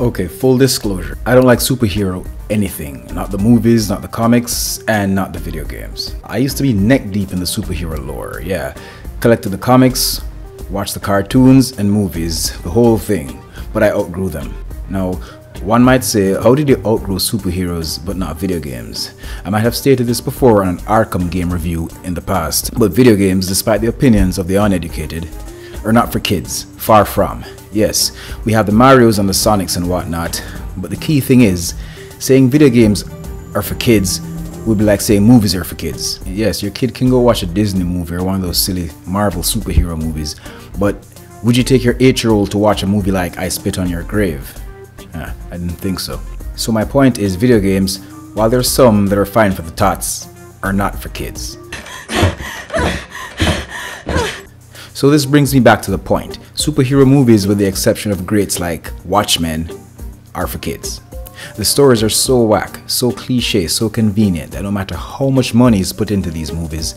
Okay, full disclosure, I don't like superhero anything. Not the movies, not the comics, and not the video games. I used to be neck deep in the superhero lore, yeah. Collected the comics, watched the cartoons and movies, the whole thing, but I outgrew them. Now, one might say, how did you outgrow superheroes but not video games? I might have stated this before on an Arkham game review in the past, but video games, despite the opinions of the uneducated, are not for kids, far from. Yes, we have the Marios and the Sonics and whatnot, but the key thing is, saying video games are for kids would be like saying movies are for kids. Yes, your kid can go watch a Disney movie or one of those silly Marvel superhero movies, but would you take your 8-year-old to watch a movie like I Spit on Your Grave? I didn't think so. So my point is, video games, while there's some that are fine for the tots, are not for kids. So this brings me back to the point. Superhero movies, with the exception of greats like Watchmen, are for kids. The stories are so whack, so cliche, so convenient that no matter how much money is put into these movies,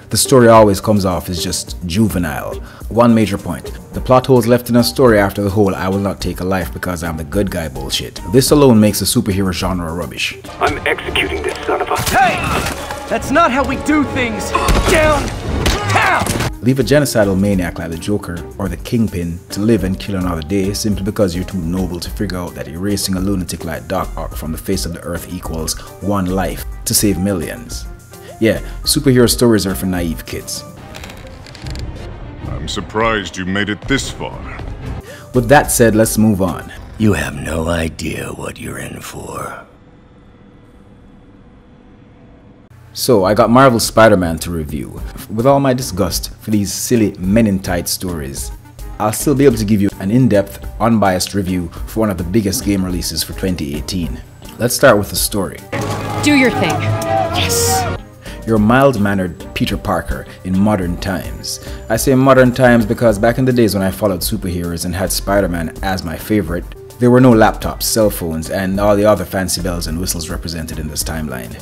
the story always comes off as just juvenile. One major point, the plot holes left in a story after the whole I will not take a life because I'm the good guy bullshit. This alone makes the superhero genre rubbish. I'm executing this son of a... Hey! That's not how we do things! Downtown! Leave a genocidal maniac like the Joker or the Kingpin to live and kill another day simply because you're too noble to figure out that erasing a lunatic like Doc Ock from the face of the earth equals one life to save millions. Yeah, superhero stories are for naive kids. I'm surprised you made it this far. With that said, let's move on. You have no idea what you're in for. So, I got Marvel's Spider-Man to review. With all my disgust for these silly men-in-tight stories, I'll still be able to give you an in-depth, unbiased review for one of the biggest game releases for 2018. Let's start with the story. Do your thing. Yes! You're a mild-mannered Peter Parker in modern times. I say modern times because back in the days when I followed superheroes and had Spider-Man as my favorite, there were no laptops, cell phones, and all the other fancy bells and whistles represented in this timeline.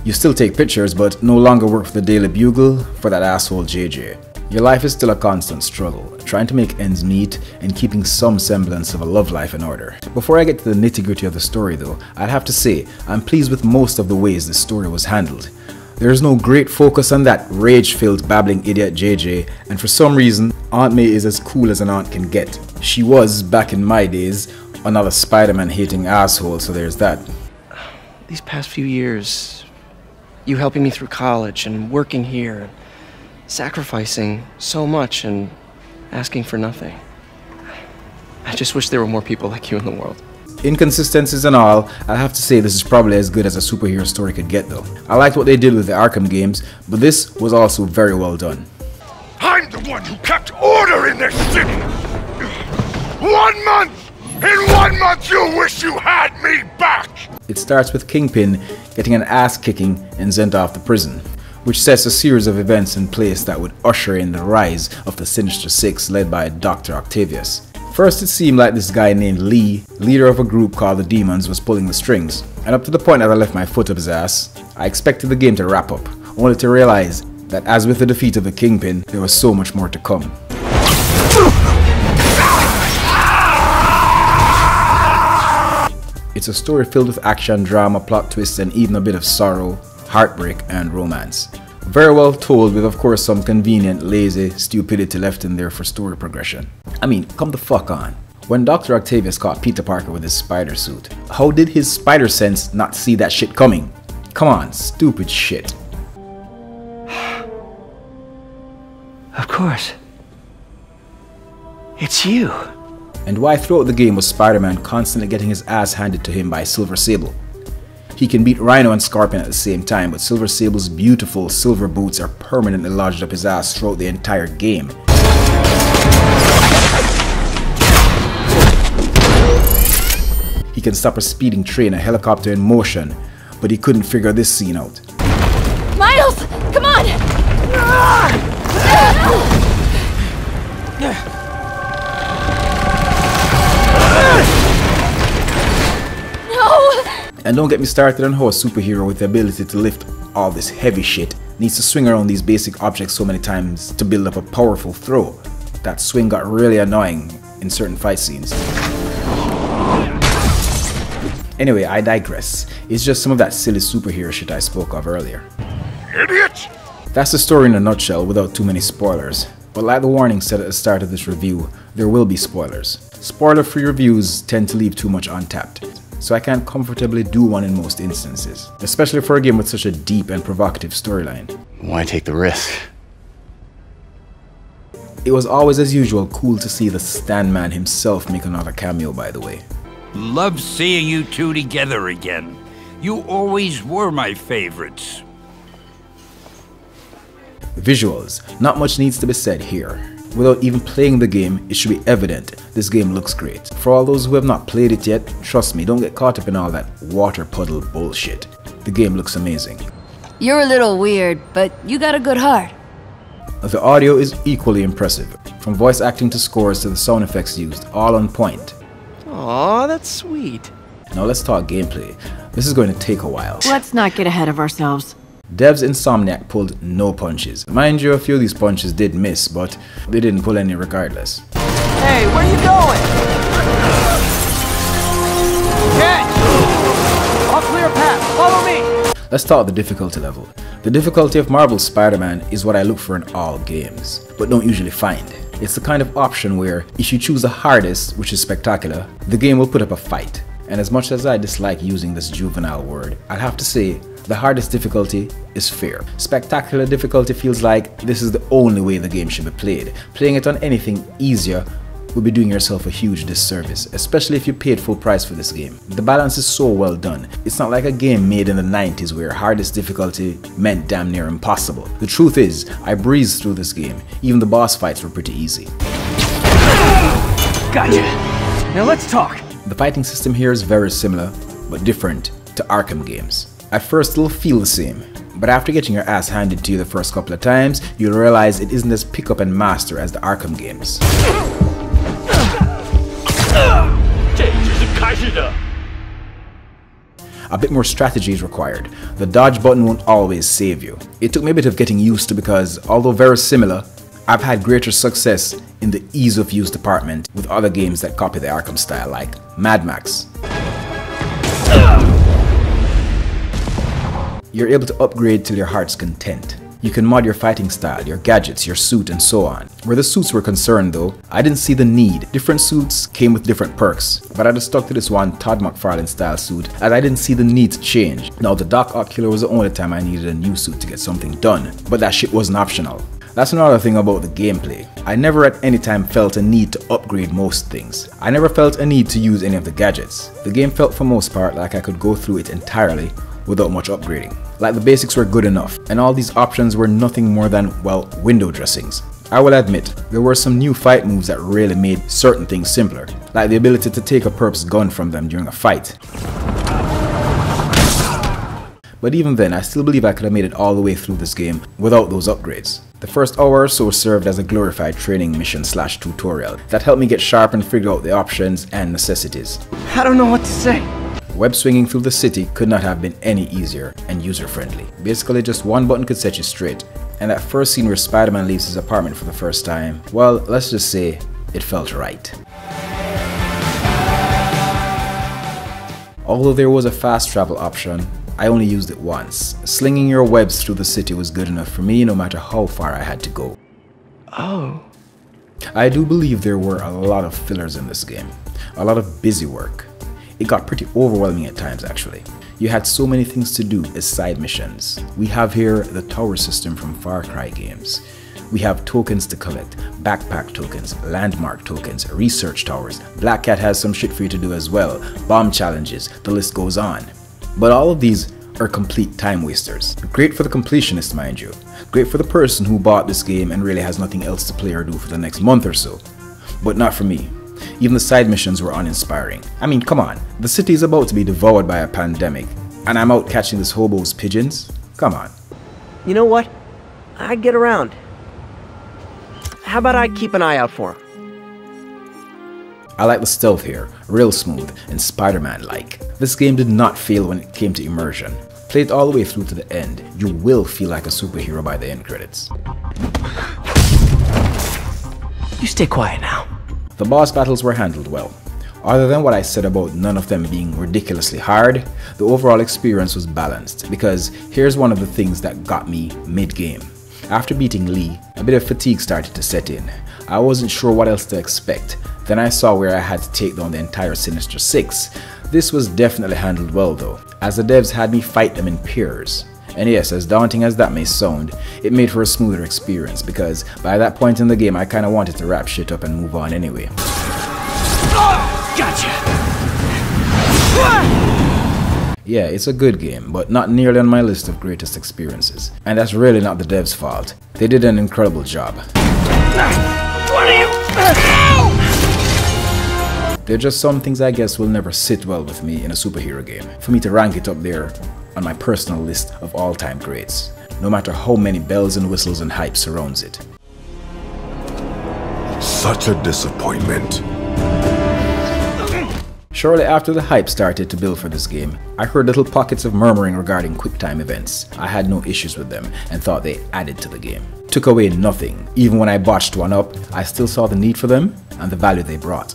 You still take pictures, but no longer work for the Daily Bugle for that asshole JJ. Your life is still a constant struggle, trying to make ends meet and keeping some semblance of a love life in order. Before I get to the nitty-gritty of the story though, I'd have to say I'm pleased with most of the ways the story was handled. There's no great focus on that rage-filled babbling idiot JJ, and for some reason, Aunt May is as cool as an aunt can get. She was, back in my days, another Spider-Man hating asshole, so there's that. These past few years, you helping me through college and working here, and sacrificing so much and asking for nothing. I just wish there were more people like you in the world. Inconsistencies and all, I'll have to say this is probably as good as a superhero story could get though. I liked what they did with the Arkham games, but this was also very well done. I'm the one who kept order in this city! 1 month! In 1 month you wish you had me back! It starts with Kingpin getting an ass kicking and sent off to prison, which sets a series of events in place that would usher in the rise of the Sinister Six led by Dr. Octavius. First, it seemed like this guy named Lee, leader of a group called the Demons, was pulling the strings, and up to the point that I left my foot up his ass, I expected the game to wrap up, only to realize that as with the defeat of the Kingpin, there was so much more to come. It's a story filled with action, drama, plot twists, and even a bit of sorrow, heartbreak, and romance. Very well told, with of course some convenient, lazy stupidity left in there for story progression. I mean, come the fuck on. When Dr. Octavius caught Peter Parker with his spider suit, how did his spider sense not see that shit coming? Come on, stupid shit. Of course. It's you. And why throughout the game was Spider-Man constantly getting his ass handed to him by Silver Sable? He can beat Rhino and Scorpion at the same time, but Silver Sable's beautiful silver boots are permanently lodged up his ass throughout the entire game. He can stop a speeding train, a helicopter in motion, but he couldn't figure this scene out. Miles, come on! No! And don't get me started on how a superhero with the ability to lift all this heavy shit needs to swing around these basic objects so many times to build up a powerful throw. That swing got really annoying in certain fight scenes. Anyway, I digress. It's just some of that silly superhero shit I spoke of earlier. Idiot! That's the story in a nutshell without too many spoilers. But like the warning said at the start of this review, there will be spoilers. Spoiler-free reviews tend to leave too much untapped, so I can't comfortably do one in most instances, especially for a game with such a deep and provocative storyline. Why take the risk? It was always as usual cool to see the Stand Man himself make another cameo, by the way. Love seeing you two together again. You always were my favorites. Visuals. Not much needs to be said here. Without even playing the game, it should be evident this game looks great. For all those who have not played it yet, trust me, don't get caught up in all that water puddle bullshit. The game looks amazing. You're a little weird, but you got a good heart. The audio is equally impressive. From voice acting to scores to the sound effects used, all on point. Aw, that's sweet. Now let's talk gameplay. This is going to take a while. Let's not get ahead of ourselves. Devs Insomniac pulled no punches. Mind you, a few of these punches did miss, but they didn't pull any regardless. Hey, where you going? Catch! All clear path, follow me! Let's talk the difficulty level. The difficulty of Marvel's Spider-Man is what I look for in all games, but don't usually find. It's the kind of option where, if you choose the hardest, which is spectacular, the game will put up a fight. And as much as I dislike using this juvenile word, I'd have to say, the hardest difficulty is fair. Spectacular difficulty feels like this is the only way the game should be played. Playing it on anything easier would be doing yourself a huge disservice, especially if you paid full price for this game. The balance is so well done. It's not like a game made in the 90s where hardest difficulty meant damn near impossible. The truth is, I breezed through this game. Even the boss fights were pretty easy. Gotcha. Now let's talk. The fighting system here is very similar, but different to Arkham games. At first it'll feel the same, but after getting your ass handed to you the first couple of times, you'll realize it isn't as pick up and master as the Arkham games. A bit more strategy is required. The dodge button won't always save you. It took me a bit of getting used to because, although very similar, I've had greater success in the ease of use department with other games that copy the Arkham style like Mad Max. You're able to upgrade till your heart's content. You can mod your fighting style, your gadgets, your suit, and so on. Where the suits were concerned though, I didn't see the need. Different suits came with different perks, but I just stuck to this one Todd McFarlane style suit as I didn't see the need to change. Now the Doc Ocular was the only time I needed a new suit to get something done, but that shit wasn't optional. That's another thing about the gameplay. I never at any time felt a need to upgrade most things. I never felt a need to use any of the gadgets. The game felt for most part like I could go through it entirely without much upgrading. Like the basics were good enough, and all these options were nothing more than, well, window dressings. I will admit, there were some new fight moves that really made certain things simpler, like the ability to take a perp's gun from them during a fight. But even then, I still believe I could have made it all the way through this game without those upgrades. The first hour or so served as a glorified training mission / tutorial that helped me get sharp and figure out the options and necessities. I don't know what to say. Web swinging through the city could not have been any easier and user-friendly. Basically just one button could set you straight. And that first scene where Spider-Man leaves his apartment for the first time, well, let's just say, it felt right. Although there was a fast travel option, I only used it once. Slinging your webs through the city was good enough for me no matter how far I had to go. Oh. I do believe there were a lot of fillers in this game. A lot of busy work. It got pretty overwhelming at times actually. You had so many things to do as side missions. We have here the tower system from Far Cry games. We have tokens to collect, backpack tokens, landmark tokens, research towers. Black Cat has some shit for you to do as well, bomb challenges, the list goes on. But all of these are complete time wasters. Great for the completionist, mind you. Great for the person who bought this game and really has nothing else to play or do for the next month or so. But not for me. Even the side missions were uninspiring. I mean, come on, the city is about to be devoured by a pandemic, and I'm out catching this hobo's pigeons? Come on. You know what? I'd get around. How about I keep an eye out for him? I like the stealth here, real smooth and Spider-Man-like. This game did not fail when it came to immersion. Play it all the way through to the end, you will feel like a superhero by the end credits. You stay quiet now. The boss battles were handled well. Other than what I said about none of them being ridiculously hard, the overall experience was balanced, because here's one of the things that got me mid-game. After beating Lee, a bit of fatigue started to set in. I wasn't sure what else to expect. Then I saw where I had to take down the entire Sinister Six. This was definitely handled well though, as the devs had me fight them in pairs. And yes, as daunting as that may sound, it made for a smoother experience, because by that point in the game I kinda wanted to wrap shit up and move on anyway. Gotcha! Yeah, it's a good game, but not nearly on my list of greatest experiences. And that's really not the devs' fault. They did an incredible job. What are you... There are just some things I guess will never sit well with me in a superhero game, for me to rank it up there on my personal list of all-time greats, no matter how many bells and whistles and hype surrounds it. Such a disappointment. Shortly after the hype started to build for this game, I heard little pockets of murmuring regarding QuickTime events. I had no issues with them and thought they added to the game. Took away nothing. Even when I botched one up, I still saw the need for them and the value they brought.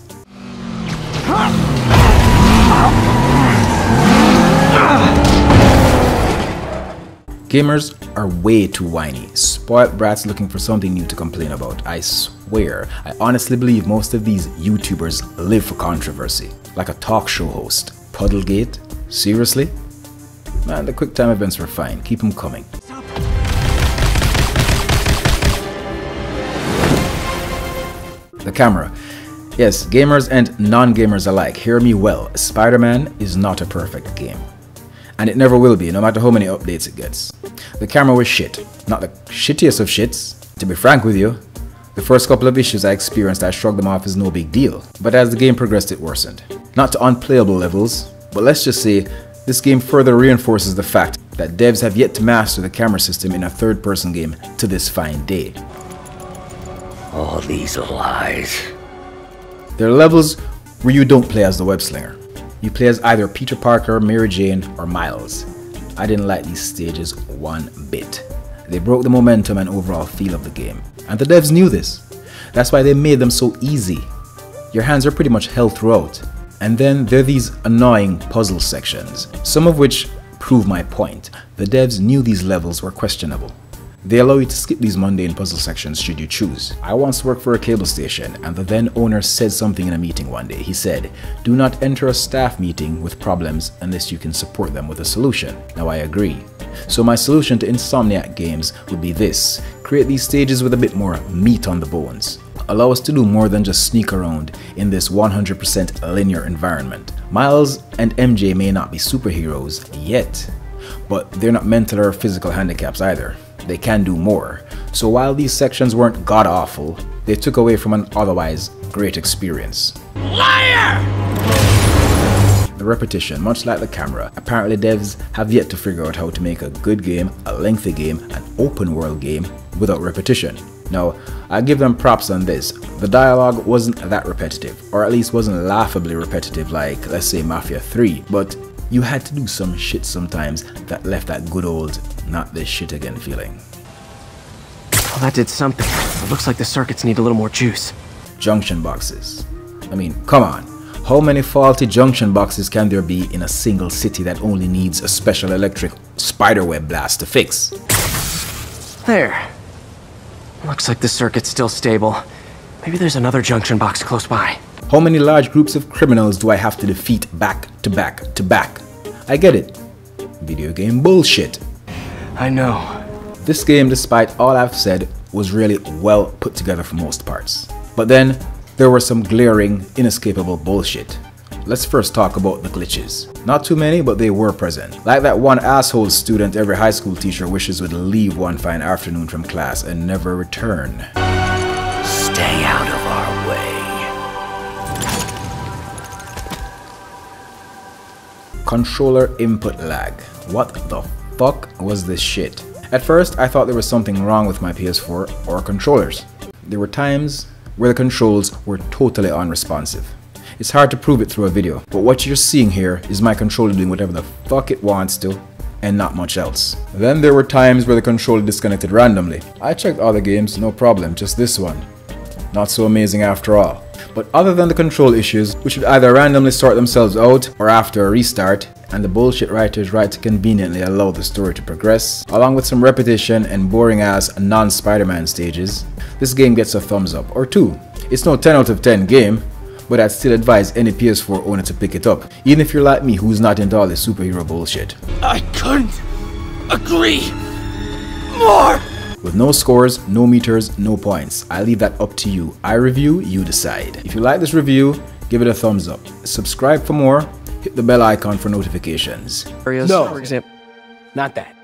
Gamers are way too whiny, spoiled brats looking for something new to complain about. I swear, I honestly believe most of these YouTubers live for controversy. Like a talk show host. Puddlegate? Seriously? Man, the QuickTime events were fine, keep them coming. The camera. Yes, gamers and non-gamers alike, hear me well, Spiderman is not a perfect game. And it never will be, no matter how many updates it gets. The camera was shit. Not the shittiest of shits, to be frank with you. The first couple of issues I experienced, I shrugged them off as no big deal. But as the game progressed, it worsened. Not to unplayable levels, but let's just say, this game further reinforces the fact that devs have yet to master the camera system in a third-person game to this fine day. All these lies. There are levels where you don't play as the web slinger. You play as either Peter Parker, Mary Jane, or Miles. I didn't like these stages one bit. They broke the momentum and overall feel of the game. And the devs knew this. That's why they made them so easy. Your hands are pretty much held throughout. And then there are these annoying puzzle sections, some of which prove my point. The devs knew these levels were questionable. They allow you to skip these mundane puzzle sections should you choose. I once worked for a cable station, and the then owner said something in a meeting one day. He said, "Do not enter a staff meeting with problems unless you can support them with a solution." Now I agree. So my solution to Insomniac games would be this: create these stages with a bit more meat on the bones. Allow us to do more than just sneak around in this 100% linear environment. Miles and MJ may not be superheroes yet, but they're not mental or physical handicaps either. They can do more. So while these sections weren't god-awful, they took away from an otherwise great experience. Liar! The repetition, much like the camera, apparently devs have yet to figure out how to make a good game, a lengthy game, an open world game without repetition. Now, I give them props on this. The dialogue wasn't that repetitive, or at least wasn't laughably repetitive like, let's say, Mafia 3, but you had to do some shit sometimes that left that good old not this shit again feeling. Well, that did something. It looks like the circuits need a little more juice. Junction boxes. I mean, come on. How many faulty junction boxes can there be in a single city that only needs a special electric spiderweb blast to fix? There. Looks like the circuit's still stable. Maybe there's another junction box close by. How many large groups of criminals do I have to defeat back to back to back? I get it. Video game bullshit. I know. This game, despite all I've said, was really well put together for most parts. But then, there were some glaring, inescapable bullshit. Let's first talk about the glitches. Not too many, but they were present. Like that one asshole student every high school teacher wishes would leave one fine afternoon from class and never return. Stay out of our way. Controller input lag. What the fuck was this shit? At first, I thought there was something wrong with my PS4 or controllers. There were times where the controls were totally unresponsive. It's hard to prove it through a video, but what you're seeing here is my controller doing whatever the fuck it wants to, and not much else. Then there were times where the controller disconnected randomly. I checked other games, no problem, just this one. Not so amazing after all. But other than the control issues, which would either randomly sort themselves out or after a restart, and the bullshit writer's right to conveniently allow the story to progress, along with some repetition and boring ass non-Spider-Man stages, this game gets a thumbs up or 2. It's no 10 out of 10 game, but I'd still advise any PS4 owner to pick it up, even if you're like me who's not into all this superhero bullshit. I couldn't agree more! With no scores, no meters, no points. I leave that up to you. I review, you decide. If you like this review, give it a thumbs up. Subscribe for more, hit the bell icon for notifications. No, for example. Not that.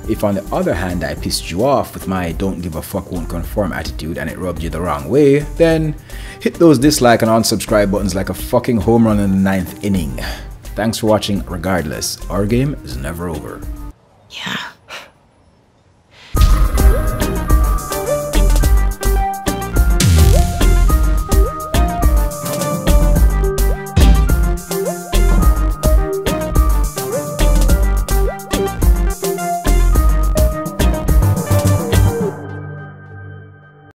If on the other hand I pissed you off with my don't give a fuck won't conform attitude and it rubbed you the wrong way, then hit those dislike and unsubscribe buttons like a fucking home run in the 9th inning. Thanks for watching regardless. Our game is never over. Yeah.